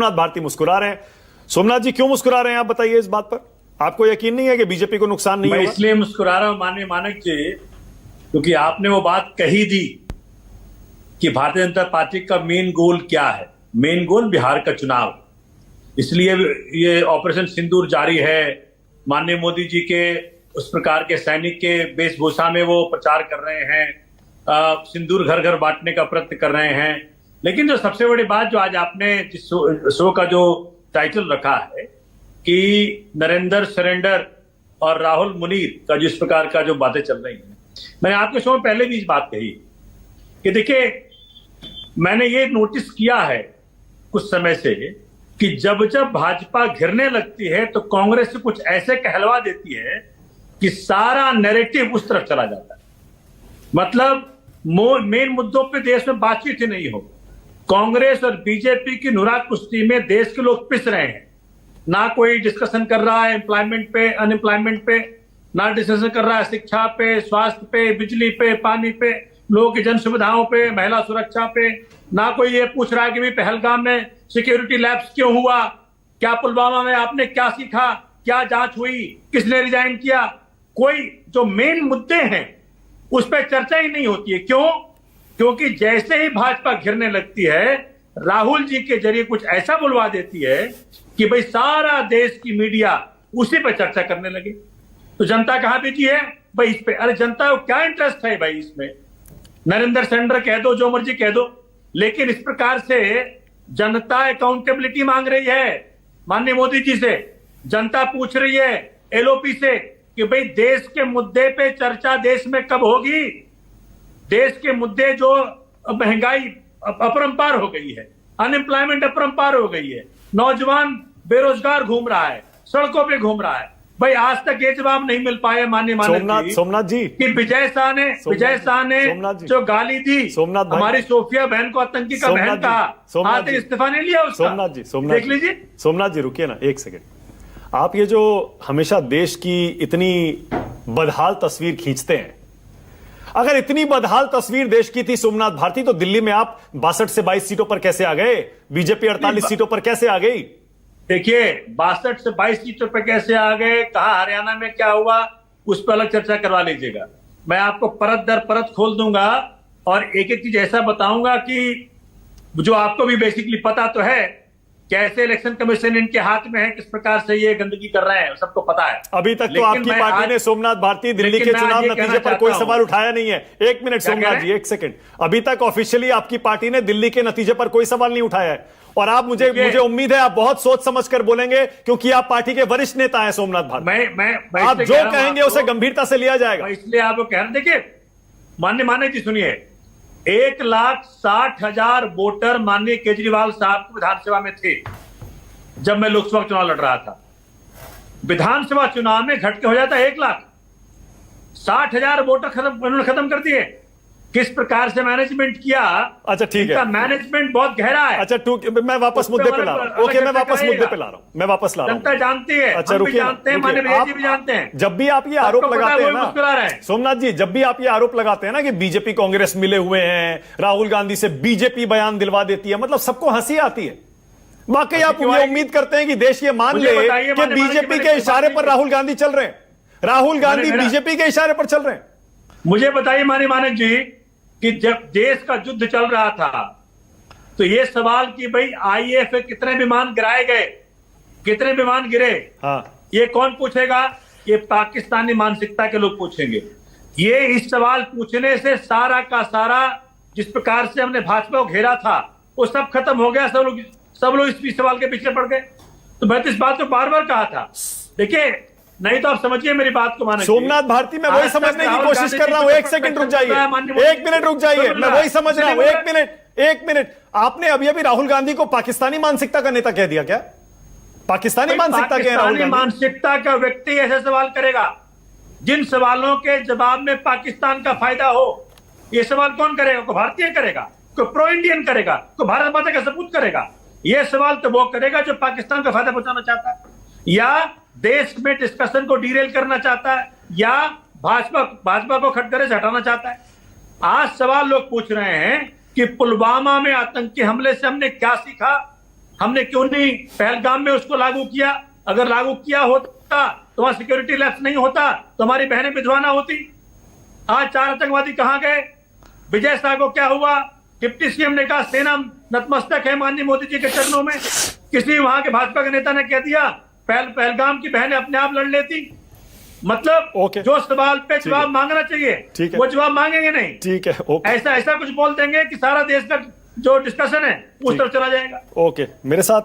सोमनाथ भारती मुस्कुरा रहे हैं। सोमनाथ जी क्यों मुस्कुरा रहे हैं, आप बताइए इस बात पर। आपको यकीन नहीं है कि बीजेपी को नुकसान नहीं मैं होगा? इसलिए मुस्कुरा रहा हूं माननीय मानक जी, क्योंकि आपने वो बात कही दी कि भारतीय जनता पार्टी का मेन गोल क्या है। मेन गोल बिहार का चुनाव, इसलिए ये ऑपरेशन सिंदूर जारी है। माननीय मोदी जी के उस प्रकार के सैनिक के वेशभूषा में वो प्रचार कर रहे हैं, सिंदूर घर घर बांटने का प्रयत्न कर रहे हैं। लेकिन जो सबसे बड़ी बात जो आज आपने जिस शो का जो टाइटल रखा है कि नरेंद्र सरेंडर और राहुल मुनीर का जिस प्रकार का जो बातें चल रही हैं, मैंने आपके शो में पहले भी इस बात कही कि देखिए, मैंने ये नोटिस किया है कुछ समय से कि जब जब भाजपा घिरने लगती है तो कांग्रेस कुछ ऐसे कहलवा देती है कि सारा नैरेटिव उस तरफ चला जाता है। मतलब मेन मुद्दों पे देश में बातचीत ही नहीं हो। कांग्रेस और बीजेपी की नुराग कुश्ती में देश के लोग पिस रहे हैं। ना कोई डिस्कशन कर रहा है एम्प्लॉयमेंट पे, अनएम्प्लॉयमेंट पे, ना डिस्कशन कर रहा है शिक्षा पे, स्वास्थ्य पे, बिजली पे, पानी पे, लोगों की जन सुविधाओं पे, महिला सुरक्षा पे। ना कोई ये पूछ रहा है कि भाई पहलगाम में सिक्योरिटी लैप्स क्यों हुआ, क्या पुलवामा में आपने क्या सीखा, क्या जांच हुई, किसने रिजाइन किया। कोई जो मेन मुद्दे हैं उस पर चर्चा ही नहीं होती है। क्यों? क्योंकि जैसे ही भाजपा घिरने लगती है, राहुल जी के जरिए कुछ ऐसा बुलवा देती है कि भाई सारा देश की मीडिया उसी पर चर्चा करने लगे। तो जनता कहां बिजी है भाई इस पे? अरे जनता को क्या इंटरेस्ट है भाई इसमें? नरेंद्र सरेंडर कह दो, जो मर्जी कह दो, लेकिन इस प्रकार से जनता अकाउंटेबिलिटी मांग रही है माननीय मोदी जी से। जनता पूछ रही है एलओपी से कि भाई देश के मुद्दे पे चर्चा देश में कब होगी। देश के मुद्दे जो महंगाई अपरंपार हो गई है, अनएम्प्लॉयमेंट अपरंपार हो गई है, नौजवान बेरोजगार घूम रहा है, सड़कों पे घूम रहा है। भाई आज तक ये जवाब नहीं मिल पाया माननीय सोमनाथ जी कि विजय शाह ने जो गाली दी, हमारी सोफिया बहन को आतंकी का बहन कहा, आज तक इस्तीफा नहीं लिया उसका। देख लीजिए। सोमनाथ जी रुकिए ना एक सेकंड। आप ये जो हमेशा देश की इतनी बदहाल तस्वीर खींचते हैं, अगर इतनी बदहाल तस्वीर देश की थी सोमनाथ भारती, तो दिल्ली में आप 62 से 22 सीटों पर कैसे आ गए? बीजेपी 48 सीटों पर कैसे आ गई? देखिए, 62 से 22 सीटों पर कैसे आ गए, कहा हरियाणा में क्या हुआ, उस पर अलग चर्चा करवा लीजिएगा। मैं आपको परत दर परत खोल दूंगा और एक एक चीज ऐसा बताऊंगा कि जो आपको भी बेसिकली पता तो है कैसे इलेक्शन कमीशन इनके हाथ में है, किस प्रकार से ये गंदगी कर रहे हैं, सबको पता है। अभी तक तो आपकी पार्टी ने सोमनाथ भारती दिल्ली के चुनाव नतीजे पर कोई सवाल उठाया नहीं है। एक मिनट सोमनाथ जी, एक सेकंड। अभी तक ऑफिशियली आपकी पार्टी ने दिल्ली के नतीजे पर कोई सवाल नहीं उठाया है। और आप मुझे उम्मीद है आप बहुत सोच समझ कर बोलेंगे, क्योंकि आप पार्टी के वरिष्ठ नेता हैं सोमनाथ भारती। आप जो कहेंगे उसे गंभीरता से लिया जाएगा। इसलिए आपको कह रहे, देखिए माननीय जी सुनिए, 1,60,000 वोटर माननीय केजरीवाल साहब की विधानसभा में थे जब मैं लोकसभा चुनाव लड़ रहा था। विधानसभा चुनाव में घट के हो जाता 1,60,000 वोटर उन्होंने खत्म कर दिए। किस प्रकार से मैनेजमेंट किया? अच्छा ठीक है, मैनेजमेंट बहुत गहरा है। अच्छा मैं वापस मुद्दे पे ला रहा हूं। ओके, मैं वापस मुद्दे पे ला रहा हूं, मैं वापस ला रहा हूं। जनता जानती है, अच्छा रुकिए, जानते हैं, माननीय विजय जी भी जानते हैं। जब भी आप ये आरोप लगाते हैं ना सोमनाथ जी, जब भी आप ये आरोप लगाते हैं ना कि बीजेपी कांग्रेस मिले हुए हैं, राहुल गांधी से बीजेपी बयान दिलवा देती है, मतलब सबको हंसी आती है। वाकई आप ये उम्मीद करते हैं कि देश ये मान ले कि बीजेपी के इशारे पर राहुल गांधी चल रहे हैं? राहुल गांधी बीजेपी के इशारे पर चल रहे हैं? मुझे बताइए माननीय मानक जी कि जब देश का युद्ध चल रहा था तो ये सवाल कि भाई आईएएफ में कितने विमान गिराए गए, कितने विमान गिरे, हाँ, ये कौन पूछेगा? ये पाकिस्तानी मानसिकता के लोग पूछेंगे। ये इस सवाल पूछने से सारा का सारा जिस प्रकार से हमने भाजपा को घेरा था वो सब खत्म हो गया। सब लोग इस सवाल के पीछे पड़ गए। तो मैं तो इस बात को बार बार कहा था। देखिए, नहीं तो आप समझिए मेरी बात को। माने सोमनाथ भारती, मैं वही समझने की कोशिश कर रहा हूं। एक सेकंड रुक जाइए, एक मिनट रुक जाइए, मैं वही समझ रहा हूं। एक मिनट। आपने अभी राहुल गांधी को पाकिस्तानी मानसिकता का नेता कह दिया क्या? पाकिस्तानी मानसिकता के राहुल गांधी? मानसिकता का व्यक्ति ऐसे सवाल करेगा जिन सवालों के जवाब में पाकिस्तान का फायदा हो। ये सवाल कौन करेगा? कोई भारतीय करेगा, कोई प्रो इंडियन करेगा, कोई भारत माता का सपूत करेगा। ये सवाल तो वो करेगा जो पाकिस्तान का फायदा पहुंचाना चाहता है, या देश में डिस्कशन को डीरेल करना चाहता है, या भाजपा को खटखरे से हटाना चाहता है। आज सवाल लोग पूछ रहे हैं कि पुलवामा में आतंकी हमले से हमने क्या सीखा, हमने क्यों नहीं पहलगाम में उसको लागू किया? अगर लागू किया होता तो वहां सिक्योरिटी लैप्स नहीं होता, तो हमारी बहनें विधवा ना होती। आज 4 आतंकवादी कहां गए? विजय शाह को क्या हुआ? डिप्टी सीएम ने कहा सेना नतमस्तक है माननीय मोदी जी के चरणों में। किसी वहां के भाजपा के नेता ने कह दिया पहलगाम की बहनें अपने आप लड़ लेती। मतलब जो सवाल पे जवाब मांगना चाहिए वो जवाब मांगेंगे नहीं। ठीक है, ऐसा कुछ बोल देंगे कि सारा देश का जो डिस्कशन है उस तरफ चला जाएगा। ओके, मेरे साथ